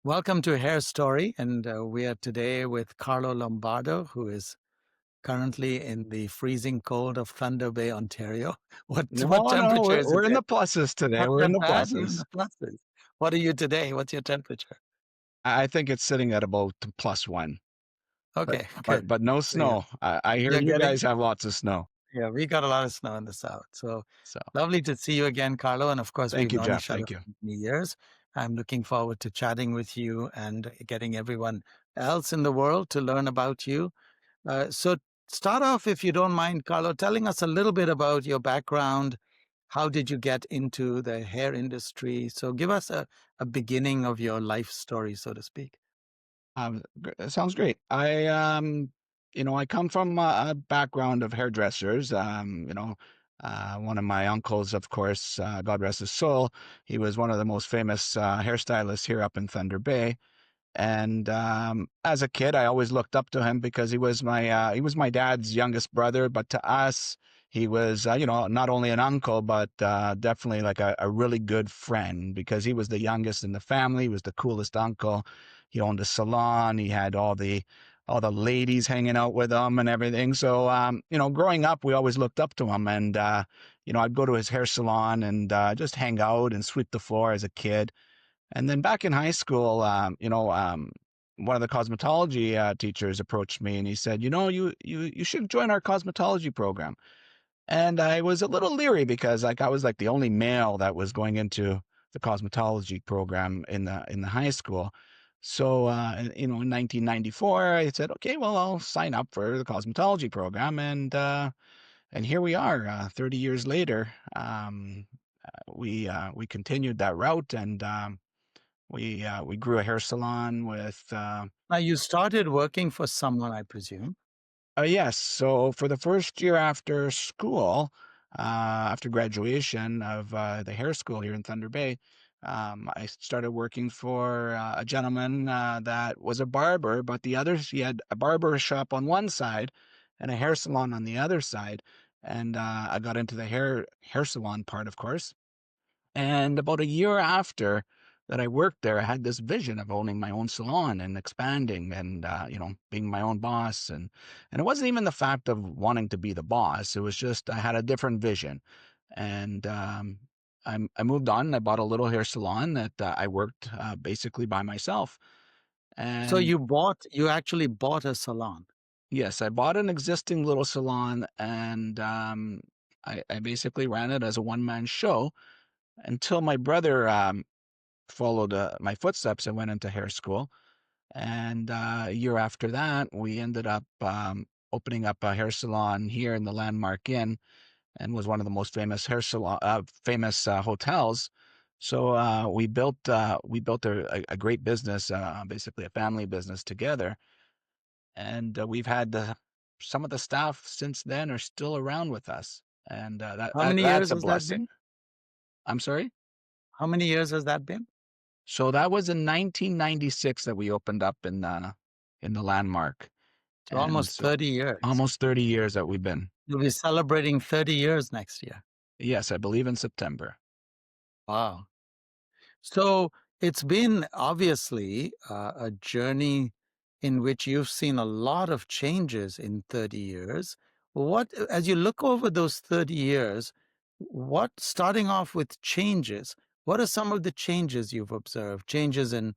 Welcome to Hair Story, and we are today with Carlo Lombardo, who is currently in the freezing cold of Thunder Bay, Ontario. What No, no, temperature we're is it we're in there? the pluses today. Not We're in that the bad. You're in pluses. the pluses. What are you today? What's your temperature? I think it's sitting at about +1, but Okay, but good. but no So you're snow. I hear you're you getting guys have lots of snow. yeah. We got a lot of snow in the south, so So lovely to see you again, Carlo. And of course, thank we've you, known Jeff. each other Thank for you. many years. I'm looking forward to chatting with you and getting everyone else in the world to learn about you. So start off, if you don't mind, Carlo, telling us a little bit about your background. How did you get into the hair industry? So give us a beginning of your life story, so to speak. Sounds great. I come from a background of hairdressers. One of my uncles, of course, God rest his soul, he was one of the most famous hairstylists here up in Thunder Bay. And as a kid, I always looked up to him because he was my dad's youngest brother. But to us, he was not only an uncle, but definitely like a really good friend because he was the youngest in the family. He was the coolest uncle. He owned a salon. He had all the ladies hanging out with him and everything. So growing up, we always looked up to him. And I'd go to his hair salon and just hang out and sweep the floor as a kid. And then back in high school, one of the cosmetology teachers approached me and he said, you should join our cosmetology program. And I was a little leery because I was like the only male that was going into the cosmetology program in the high school. So, in 1994, I said, okay, well, I'll sign up for the cosmetology program. And here we are, 30 years later. We continued that route, and we grew a hair salon with Now, you started working for someone, I presume. yes. So for the first year after school, after graduation of the hair school here in Thunder Bay, I started working for a gentleman that was a barber, but he had a barber shop on one side and a hair salon on the other side. And I got into the hair salon part, of course. And about a year after that I worked there, I had this vision of owning my own salon and expanding and, being my own boss. And it wasn't even the fact of wanting to be the boss. It was just I had a different vision. And I moved on and I bought a little hair salon that I worked basically by myself. So And you actually bought a salon. yes, I bought an existing little salon and I basically ran it as a one-man show until my brother followed my footsteps and went into hair school. And a year after that, we ended up opening up a hair salon here in the Landmark Inn, and was one of the most famous famous hotels. So we built a great business, basically a family business together. And we've had some of the staff since then are still around with us, and How many that's years a has that blessing. been? I'm sorry. How many years has that been? So that was in 1996 that we opened up in the Landmark, So and almost so 30 years. almost 30 years that we've been. You'll be celebrating 30 years next year. Yes, I believe in September. Wow. So it's been obviously a journey in which you've seen a lot of changes in 30 years. As you look over those 30 years, starting off with changes, what are some of the changes you've observed? Changes in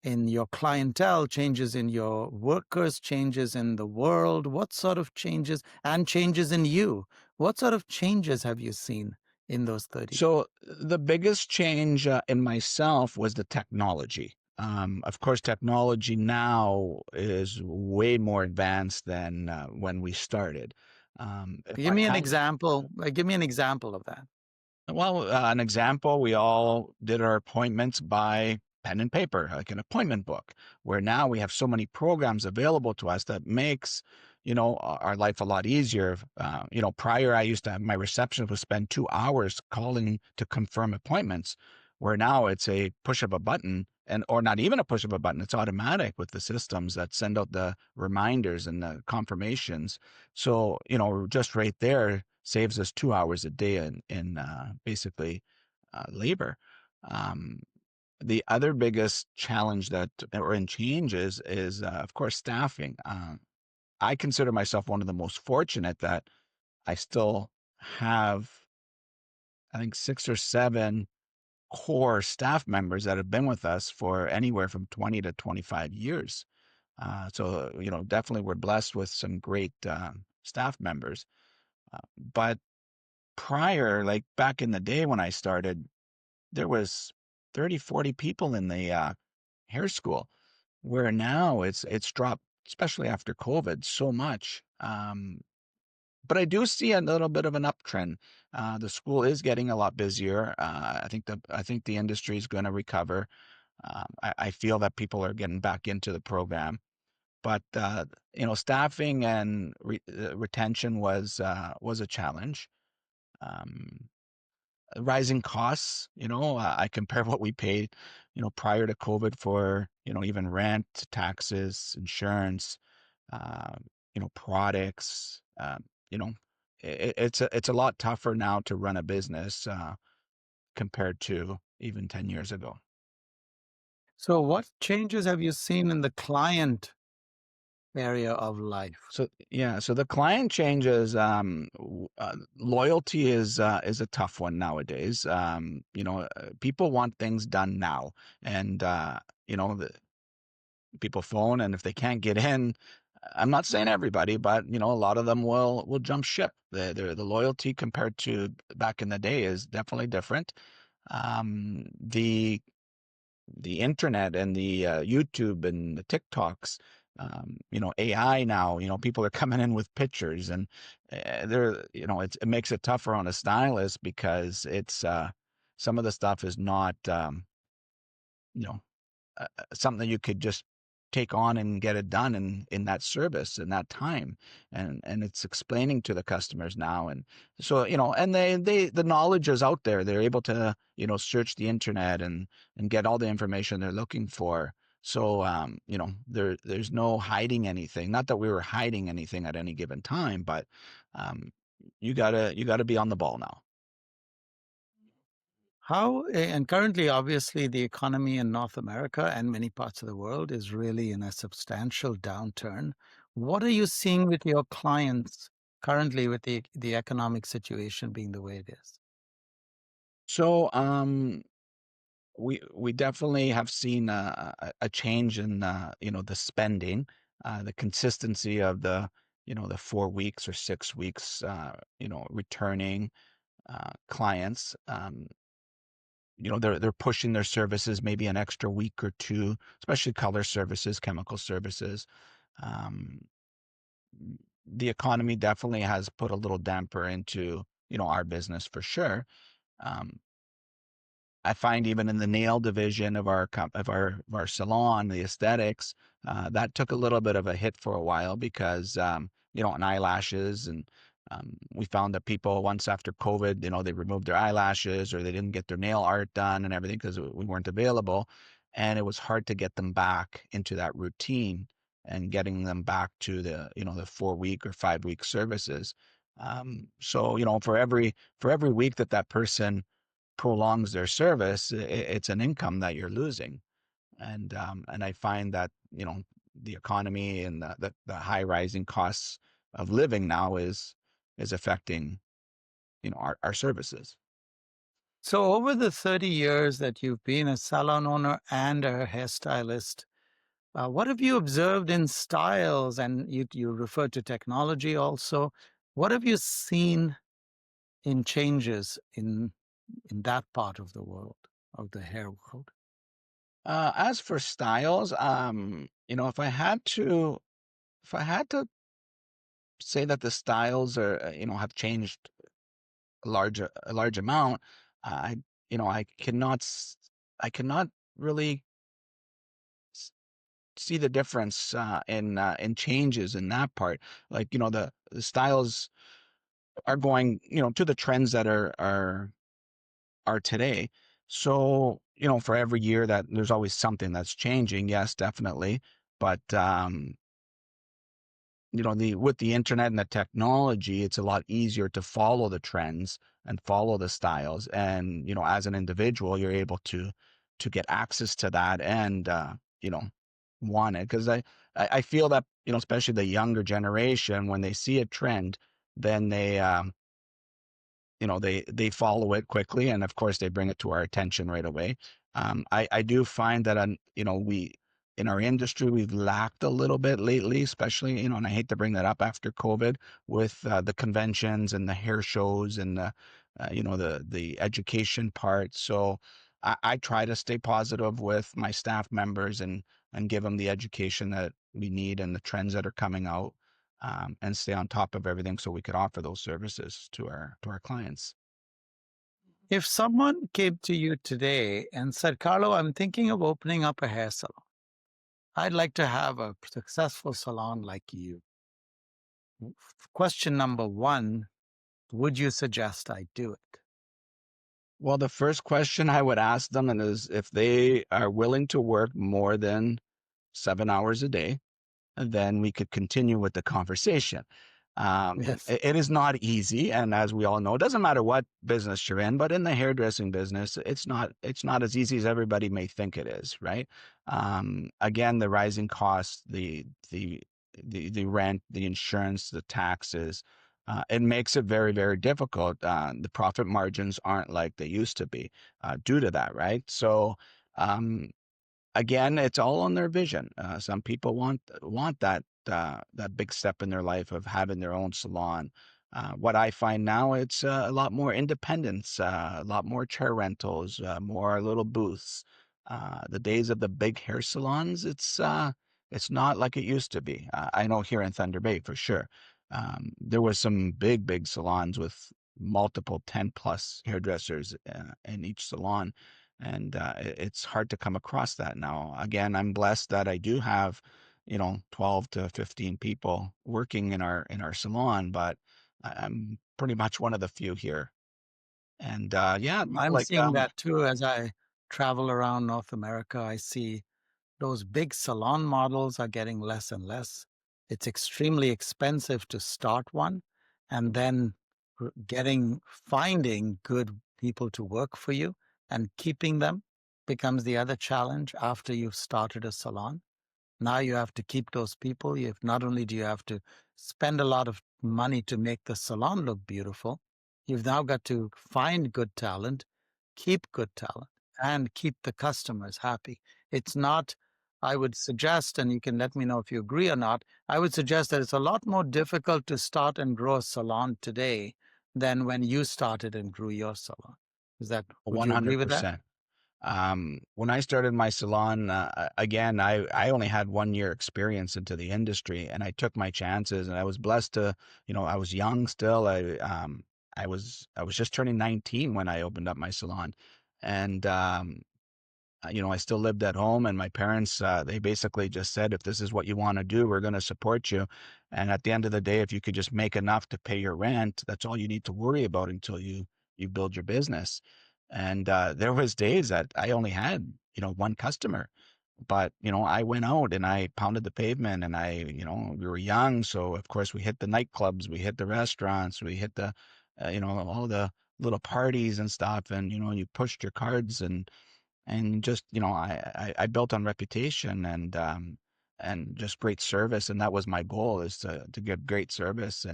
your clientele, changes in your workers, changes in the world? What sort of changes and changes in you? What sort of changes have you seen in those 30 years? So the biggest change in myself was the technology. Of course, technology now is way more advanced than when we started. If Give I me an had example. Give me an example of that. Well, an example, we all did our appointments by pen and paper, like an appointment book, where now we have so many programs available to us that makes, our life a lot easier. Prior I used to have my receptionist would spend 2 hours calling to confirm appointments, where now it's a push of a button or not even a push of a button. It's automatic with the systems that send out the reminders and the confirmations. So, just right there saves us 2 hours a day in basically labor. Um, The other biggest challenge that or in change is of course staffing. I consider myself one of the most fortunate that I still have, I think, 6 or 7 core staff members that have been with us for anywhere from 20 to 25 years. So definitely we're blessed with some great staff members. But prior, like back in the day when I started, there was 30, 40 people in the hair school, where now it's dropped, especially after COVID, so much. But I do see a little bit of an uptrend. The school is getting a lot busier. I think the industry is going to recover. I feel that people are getting back into the program, but staffing and retention was a challenge. Um, Rising costs. I compare what we paid, prior to COVID for even rent, taxes, insurance, products. You know, it's a lot tougher now to run a business compared to even 10 years ago. So, what changes have you seen in the client area of life? So yeah, so the client changes. Loyalty is a tough one nowadays. People want things done now, and the people phone, and if they can't get in, I'm not saying everybody, but a lot of them will jump ship. The loyalty compared to back in the day is definitely different. The internet and the YouTube and the TikToks, AI now, people are coming in with pictures, and it makes it tougher on a stylist because it's some of the stuff is not, you know, something that you could just take on and get it done in that service in that time, and it's explaining to the customers now. And so and the knowledge is out there. They're able to search the internet and get all the information they're looking for. So there's no hiding anything. Not that we were hiding anything at any given time, but um you gotta be on the ball now. And currently, obviously, the economy in North America and many parts of the world is really in a substantial downturn. What are you seeing with your clients currently with the economic situation being the way it is? So we definitely have seen a change in the spending, the consistency of the 4 weeks or 6 weeks, returning clients. They're pushing their services maybe an extra week or two, especially color services, chemical services. Um, the economy definitely has put a little damper into our business for sure. Um, I find even in the nail division of our salon, the aesthetics, that took a little bit of a hit for a while because and eyelashes, and we found that people once after COVID, they removed their eyelashes or they didn't get their nail art done and everything because we weren't available, and it was hard to get them back into that routine and getting them back to the 4 week or 5 week services. So for every week that person prolongs their service, it's an income that you're losing. And I find that the economy and the high rising costs of living now is affecting our services. So, over the 30 years that you've been a salon owner and a hairstylist, what have you observed in styles? And you refer to technology also. What have you seen in changes in that part of the world, of the hair world? As for styles, if I had to say that the styles are have changed a large amount, I I cannot really see the difference in changes in that part. Like the styles are going to the trends that are today. So for every year that there's always something that's changing. Yes, definitely. But the with the internet and the technology, it's a lot easier to follow the trends and follow the styles. And as an individual, you're able to to get access to that and you know want it because I feel that especially the younger generation when they see a trend then they follow it quickly, and of course they bring it to our attention right away. I do find that we in our industry we've lacked a little bit lately, especially and I hate to bring that up after COVID with the conventions and the hair shows and the education part. So I try to stay positive with my staff members and give them the education that we need and the trends that are coming out and stay on top of everything so we could offer those services to our clients. If someone came to you today and said, Carlo, I'm thinking of opening up a hair salon. I'd like to have a successful salon like you. Question number one, would you suggest I do it? Well, the first question I would ask them and is if they are willing to work more than 7 hours a day, then we could continue with the conversation. Yes. It is not easy, and as we all know, it doesn't matter what business you're in, but in the hairdressing business, it's not as easy as everybody may think it is, right? Again, the rising costs, the rent, the insurance, the taxes, it makes it very, very difficult. The profit margins aren't like they used to be due to that, right? So um, again, it's all on their vision. Some people want that big step in their life of having their own salon. What I find now, it's a lot more independence, a lot more chair rentals, more little booths. The days of the big hair salons, it's not like it used to be. I know here in Thunder Bay for sure. There was some big salons with multiple 10 plus hairdressers in each salon and it's hard to come across that now. Again, I'm blessed that I do have 12 to 15 people working in our salon, but I'm pretty much one of the few here. And yeah, I'm like seeing that too as I travel around North America. I see those big salon models are getting less and less. It's extremely expensive to start one, and then finding good people to work for you and keeping them becomes the other challenge after you've started a salon. Now you have to keep those people. Not only do you have to spend a lot of money to make the salon look beautiful, you've now got to find good talent, keep good talent, and keep the customers happy. It's not, I would suggest, and you can let me know if you agree or not, I would suggest that it's a lot more difficult to start and grow a salon today than when you started and grew your salon. Would you agree with that? 100%. When I started my salon, again, I only had 1 year experience into the industry and I took my chances and I was blessed to, I was young still. I was just turning 19 when I opened up my salon. And, I still lived at home and my parents, they basically just said, if this is what you want to do, we're going to support you. And at the end of the day, if you could just make enough to pay your rent, that's all you need to worry about until you build your business. And there was days that I only had, one customer, but I went out and I pounded the pavement and we were young. So of course we hit the nightclubs, we hit the restaurants, we hit all the little parties and stuff. And, you pushed your cards and just I built on reputation and just great service, and that was my goal is to give great service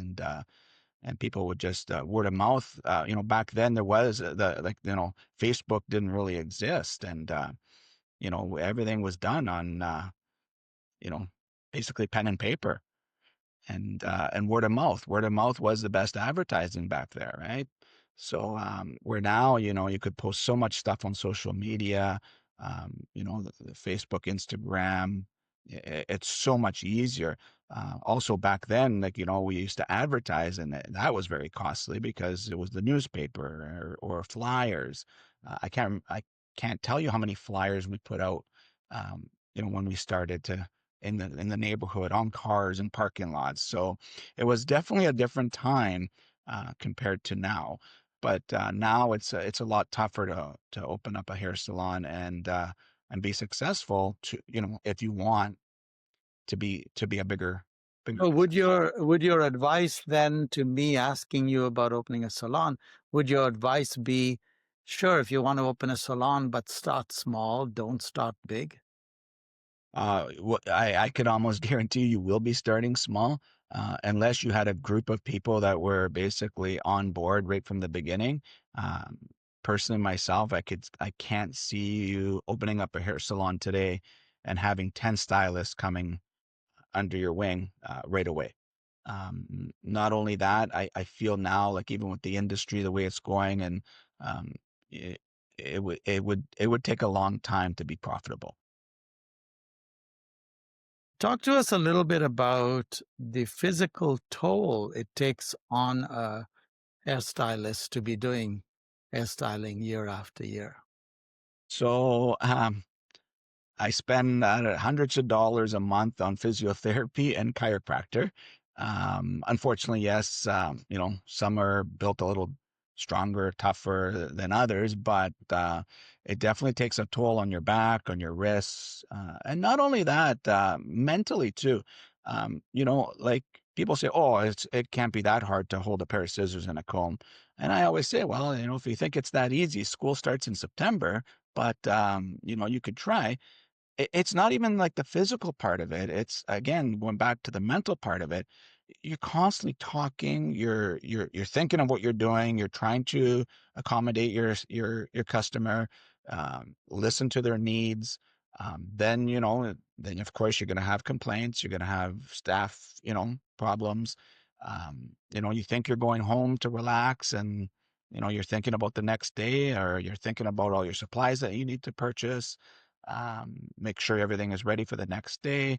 and people would just word of mouth. Back then there was Facebook didn't really exist, and everything was done on you know basically pen and paper and word of mouth. Word of mouth was the best advertising back there, right? So where now, you could post so much stuff on social media, the Facebook, Instagram. It's so much easier. Also back then, like we used to advertise, and that was very costly because it was the newspaper or flyers. I can't tell you how many flyers we put out. When we started to in the neighborhood on cars and parking lots. So it was definitely a different time compared to now. But now it's a lot tougher to open up a hair salon and be successful to if you want to be a bigger So business. would your advice then to me asking you about opening a salon, would your advice be Sure, if you want to open a salon, but start small, don't start big. I could almost guarantee you will be starting small, unless you had a group of people that were basically on board right from the beginning. Um, Personally, myself, I can't see you opening up a hair salon today and having 10 stylists coming under your wing right away. Not only that, I feel now like even with the industry the way it's going, and um, it, it would take a long time to be profitable. Talk to us a little bit about the physical toll it takes on a hairstylist to be doing hairstyling year after year. So I spend hundreds of dollars a month on physiotherapy and chiropractor. Unfortunately, yes, some are built a little stronger, tougher than others, but it definitely takes a toll on your back, on your wrists, and not only that, mentally too. Like people say, "Oh, it can't be that hard to hold a pair of scissors and a comb," and I always say, "Well, if you think it's that easy, school starts in September, but you could try." It's not even like the physical part of it. It's again going back to the mental part of it. You're constantly talking. You're thinking of what you're doing. You're trying to accommodate your customer, listen to their needs. Then of course you're going to have complaints. You're going to have staff, problems. You think you're going home to relax, and you're thinking about the next day, or you're thinking about all your supplies that you need to purchase, make sure everything is ready for the next day.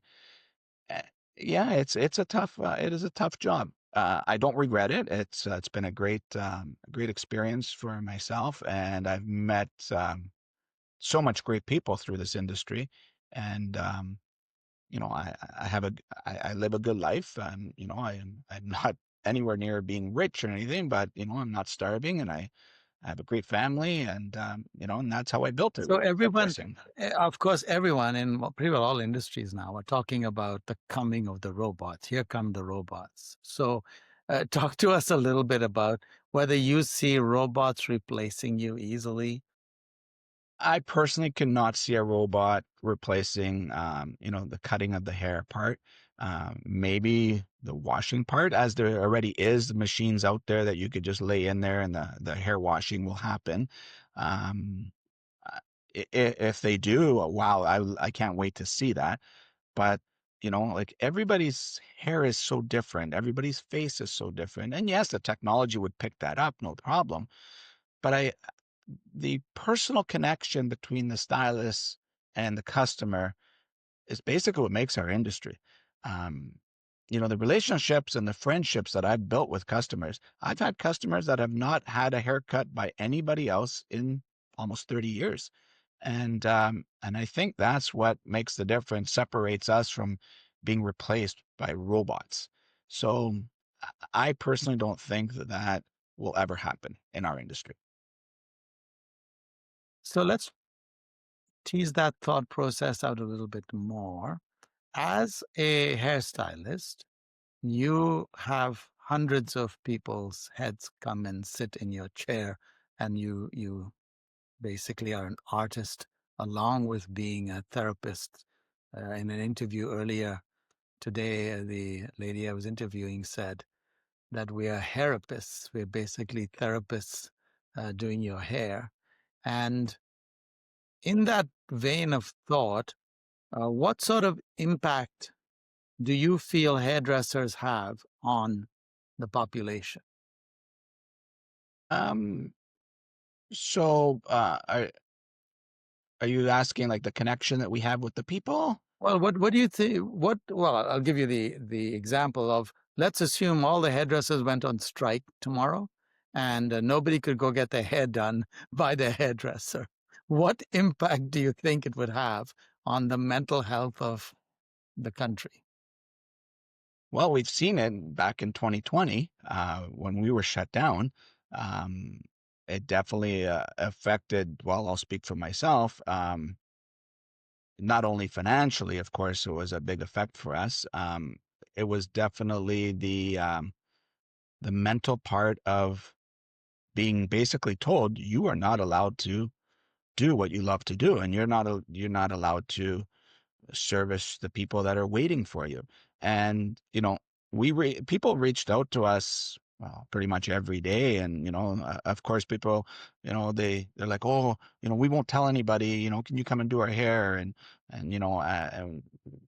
Eh, Yeah, it is a tough job. I don't regret it. It's been a great experience for myself, and I've met so much great people through this industry, and I have I live a good life. I'm not anywhere near being rich or anything, but I'm not starving, and I have a great family, and that's how I built it So with everyone, dressing. of course, everyone in pretty well all industries now are talking about the coming of the robots. Here come the robots. So talk to us a little bit about whether you see robots replacing you easily. I personally cannot see a robot replacing, the cutting of the hair part. Maybe the washing part, as there already is machines out there that you could just lay in there and the hair washing will happen. Um, uh, if they do, wow, I can't wait to see that. But like everybody's hair is so different, everybody's face is so different, and yes, the technology would pick that up, no problem. But the personal connection between the stylist and the customer is basically what makes our industry. Um, the relationships and the friendships that I've built with customers, I've had customers that have not had a haircut by anybody else in almost 30 years. And I think that's what makes the difference, separates us from being replaced by robots. So I personally don't think that that will ever happen in our industry. So let's tease that thought process out a little bit more. As a hairstylist, you have hundreds of people's heads come and sit in your chair, and you basically are an artist along with being a therapist. In an interview earlier today, the lady I was interviewing said that we are hairists. We're basically therapists doing your hair. And in that vein of thought, what sort of impact do you feel hairdressers have on the population? Um, so, are you asking like the connection that we have with the people? Well, what do you think? Well, I'll give you the example of, let's assume all the hairdressers went on strike tomorrow, and nobody could go get their hair done by their hairdresser. What impact do you think it would have on the mental health of the country? Well, we've seen it back in 2020 when we were shut down. Um, it definitely affected, well, I'll speak for myself. Not only financially, of course, it was a big effect for us. It was definitely the mental part of being basically told you are not allowed to do what you love to do, and you're not allowed to service the people that are waiting for you. And, people reached out to us, well, pretty much every day. And, of course, people, they're like, oh, we won't tell anybody, can you come and do our hair? And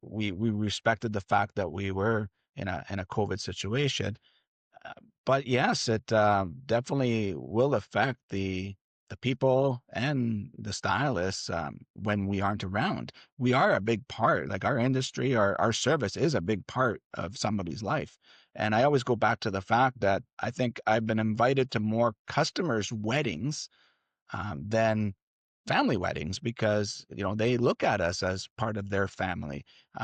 we respected the fact that we were in a COVID situation. Uh, but yes, it definitely will affect the people and the stylists when we aren't around. We are a big part, like our industry, our service is a big part of somebody's life. And I always go back to the fact that I think I've been invited to more customers' weddings than family weddings because they look at us as part of their family.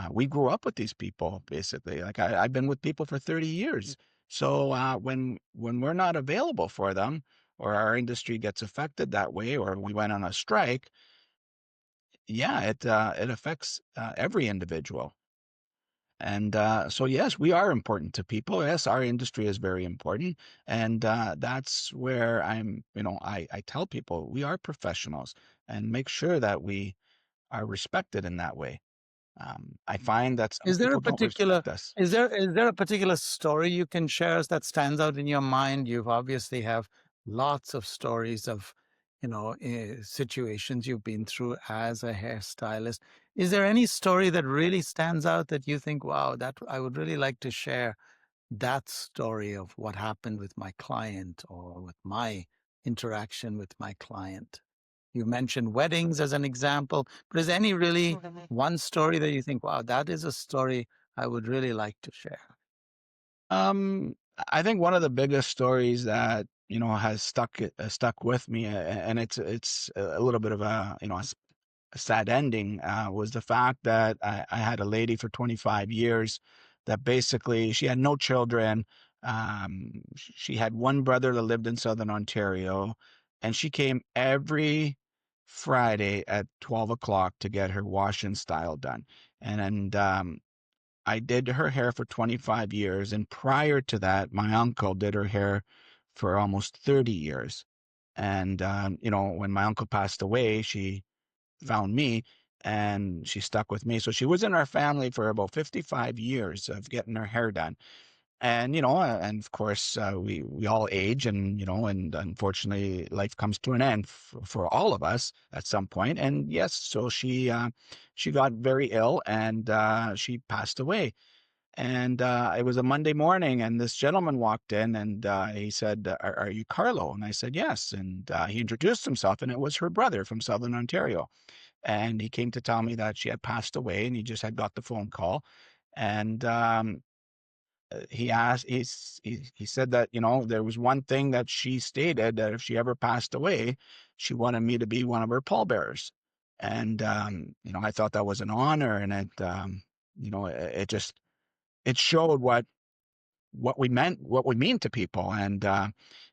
We grew up with these people basically. Like I've been with people for 30 years. So when we're not available for them, or our industry gets affected that way, or we went on a strike, yeah, it affects every individual. And so, yes, we are important to people. Yes, our industry is very important. And that's where I tell people we are professionals and make sure that we are respected in that way. I find that some Is there a people don't particular respect us. is there a particular story you can share that stands out in your mind? You've obviously have lots of stories of, situations you've been through as a hairstylist. Is there any story that really stands out that you think, wow, that I would really like to share that story of what happened with my client or with my interaction with my client? You mentioned weddings as an example, but is any really one story that you think, wow, that is a story I would really like to share? I think one of the biggest stories that has stuck with me, and it's a little bit of a sad ending was the fact that I had a lady for 25 years that basically she had no children. She had one brother that lived in Southern Ontario, and she came every Friday at 12 o'clock to get her wash and style done. And I did her hair for 25 years. And prior to that, my uncle did her hair for almost 30 years. And, when my uncle passed away, she found me and she stuck with me. So she was in our family for about 55 years of getting her hair done. And, and of course, we all age and, and unfortunately life comes to an end for all of us at some point. And yes, so she got very ill and she passed away. And it was a Monday morning, and this gentleman walked in, and he said, are you Carlo? And I said, yes. And he introduced himself, and it was her brother from Southern Ontario. And he came to tell me that she had passed away, and he just had got the phone call. And he said that, there was one thing that she stated that if she ever passed away, she wanted me to be one of her pallbearers. And, I thought that was an honor, and it just, it showed what we mean to people. And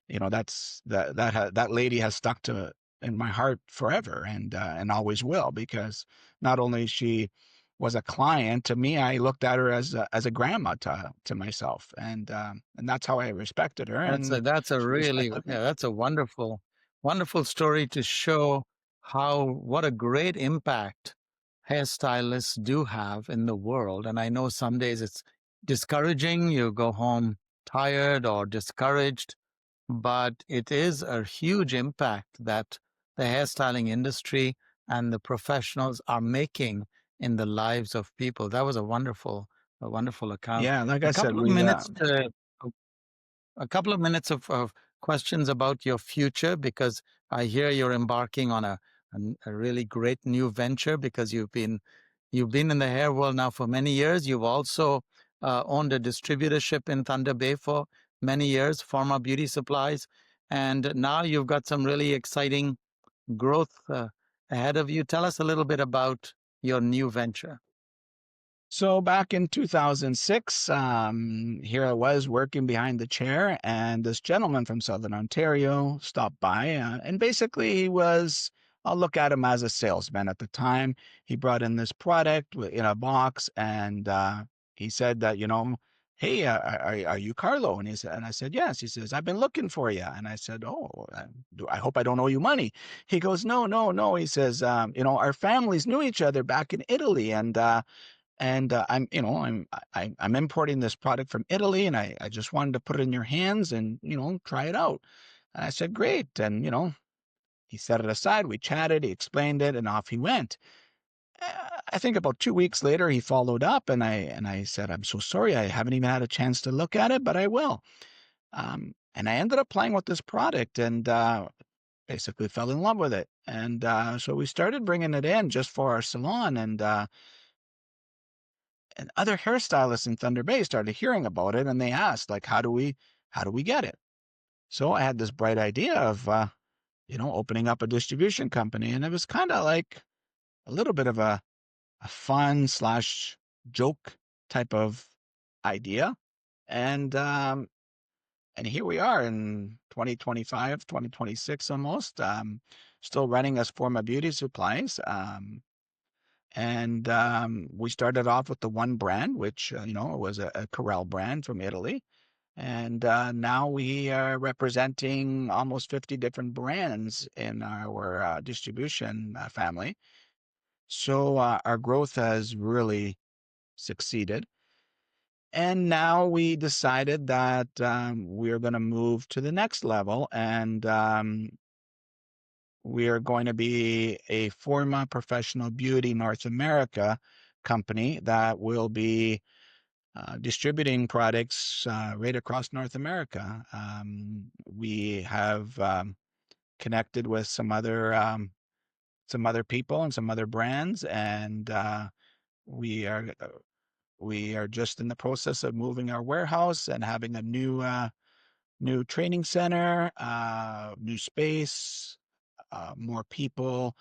that's that lady has stuck to in my heart forever, and always will, because not only she was a client to me, I looked at her as a grandma to myself. And that's how I respected her, and That's a she really, respected me. yeah, that's a wonderful, wonderful story to show how what a great impact hairstylists do have in the world. And I know some days it's discouraging. You go home tired or discouraged, but it is a huge impact that the hairstyling industry and the professionals are making in the lives of people. That was a wonderful account. Yeah, like A I said, couple of we minutes to a couple of minutes of questions about your future, because I hear you're embarking on a really great new venture, because you've been in the hair world now for many years. You've also owned a distributorship in Thunder Bay for many years, Pharma Beauty Supplies, and now you've got some really exciting growth ahead of you. Tell us a little bit about your new venture. So back in 2006, here I was working behind the chair, and this gentleman from Southern Ontario stopped by, and basically I'll look at him as a salesman at the time. He brought in this product in a box, and he said that, "Hey, are you Carlo?" And he said, and I said, "Yes." He says, "I've been looking for you." And I said, "Oh, I hope I don't owe you money." He goes, "No, no, no." He says, "Our families knew each other back in Italy, and I'm importing this product from Italy, and I just wanted to put it in your hands and try it out." And I said, "Great." And he set it aside. We chatted. He explained it, and off he went. I think about 2 weeks later, he followed up, and I said, "I'm so sorry, I haven't even had a chance to look at it, but I will." And I ended up playing with this product and basically fell in love with it. And so we started bringing it in just for our salon, and other hairstylists in Thunder Bay started hearing about it, and they asked, like, how do we get it? So I had this bright idea of opening up a distribution company, and it was kind of like a little bit of a fun slash joke type of idea. And here we are in 2025, 2026 almost, still running as Forma Beauty Supplies. And we started off with the one brand, which, was a Corel brand from Italy. And now we are representing almost 50 different brands in our distribution family. So our growth has really succeeded. And now we decided that we're going to move to the next level, and we are going to be a Forma Professional Beauty North America company that will be distributing products right across North America. We have connected with some other people and some other brands, and we are we are just in the process of moving our warehouse and having a new training center, new space, more people.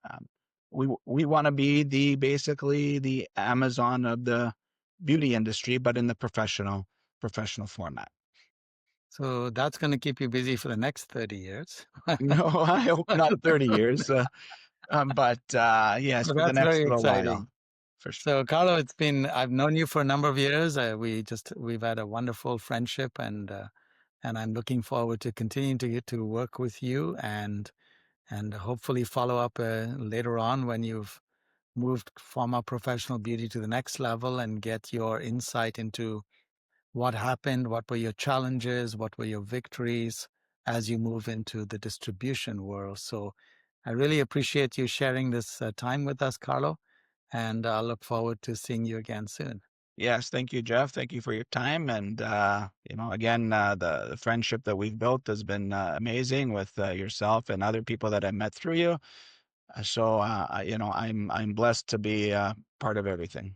Um, we want to be the basically the Amazon of the beauty industry, but in the professional format. So that's going to keep you busy for the next 30 years. No, I hope not 30 years, but yes, So for the that's next very little while, exciting. for sure. So, Carlo, I've known you for a number of years. We've had a wonderful friendship, and I'm looking forward to continuing to get to work with you and hopefully follow up later on when you've moved from our professional beauty to the next level and get your insight into what happened, what were your challenges, what were your victories as you move into the distribution world. So I really appreciate you sharing this time with us, Carlo, and I look forward to seeing you again soon. Yes, thank you, Jeff. Thank you for your time. And, again, the friendship that we've built has been amazing with yourself and other people that I met through you. So, I'm blessed to be part of everything.